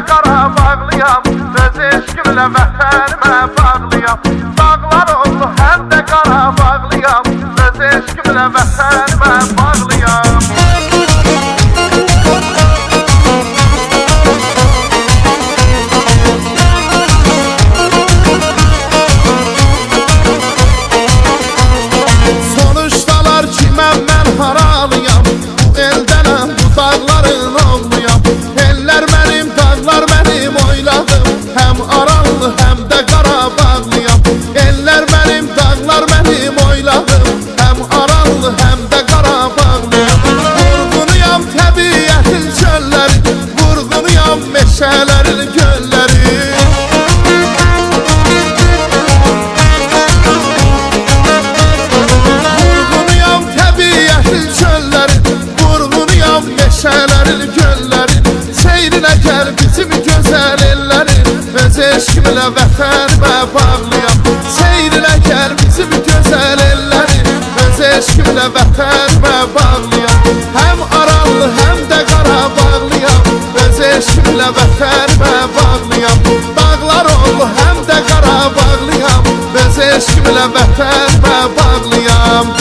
Qarabağlıyam, öz eşqimlə vətənimə bağlıyam. Dağlar oldu həm də Qarabağlıyam, öz eşqimlə vətənimə bağlıyam. Soruşdalar ki mən haralıyam, bu eldənəm, bu dağların oğluyam. Eller mənim, dağlar mənim oyladım, həm Aranlı həm də Qarabağlıyam. Eller mənim, dağlar mənim oyladım, həm Aranlı həm də Qarabağlıyam. Vurğunuyam təbiətin çölləri, vurğunuyam meşələrin gölləri. Vurğunuyam təbiətin çölləri, vurğunuyam meşələrin gölləri. Seyrinə gəl bizim gözəl ellərin, öz eşqimlə vətənimə bağlıyam. Seyrinə gəl bizim gözəl ellərin, öz eşqimlə vətənimə bağlıyam. Həm Aranlı həm də Qarabağlıyam, öz eşqimlə vətənimə bağlıyam. Dağlar oldu həm də Qarabağlıyam, öz eşqimlə vətənimə bağlıyam.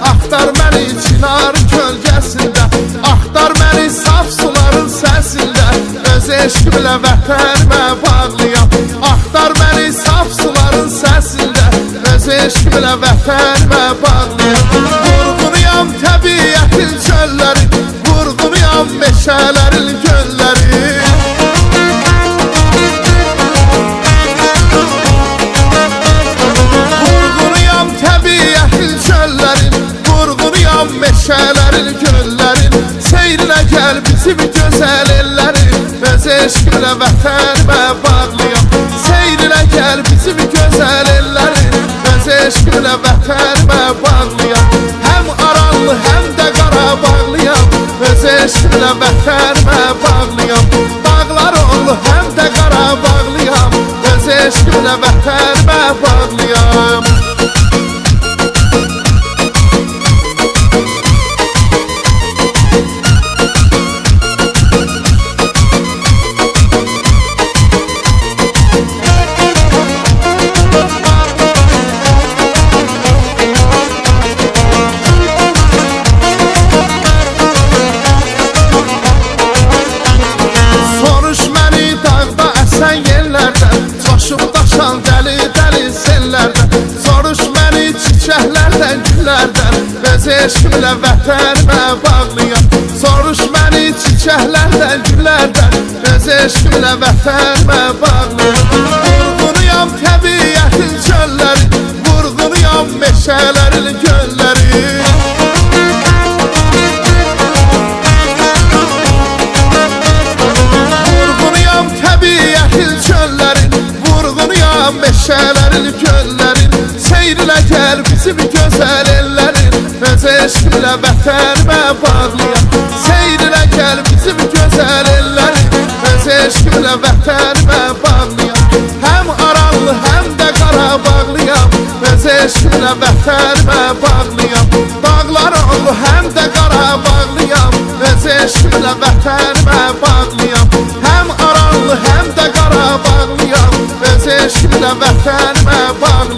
Axtar məni çinarın kölgəsində, axtar məni saf suların səsində, öz eşqimlə vətənimə bağlıyam. Axtar məni saf suların səsində, öz eşqimlə vətənimə bağlıyam. Vurğunuyam təbiətin çölləri, vurğunuyam meşələrin gölləri. Vurğunuyam təbiətin çölləri, vurğunuyam meşələrin göllərin. Seyrinə gəl bizim gözəl ellərin, öz eşqimlə vətənimə bağlıyam. Seyrinə gəl bizim gözəl ellərin, öz eşqimlə vətənimə bağlıyam. Həm Aranlı həm də Qarabağlıyam, öz eşqimlə vətənimə bağlıyam. Dağlar oldu həm də Qarabağlıyam, öz eşqimlə vətənimə bağlıyam. Daşan dəli sellərdən, soruş məni çiçəklərdən, güllərdən, öz eşqimlə vətənimə bağlıyam. Soruş məni çiçəklərdən, güllərdən, öz eşqimlə vətənimə bağlıyam. Vurğunuyam təbiətin çölləri, vurğunuyam meşələrin gölləri. Vurğunuyam təbiətin çölləri, vurğunuyam meşələrin göllərin. Seyrinə gəl bizim gözəl ellərin, öz eşqimlə vətənimə bağlıyam. Seyrinə gəl bizim gözəl ellərin, öz eşqimlə vətənimə bağlıyam. Həm Aranlı həm də Qarabağlıyam, öz eşqimlə vətənimə bağlıyam. Dağlar oldu həm də Qarabağlıyam, öz eşqimlə vətənimə bağlıyam. Həm Aranlı həm də Qarabağlıyam, öz eşqimlə vətənimə bağlıyam.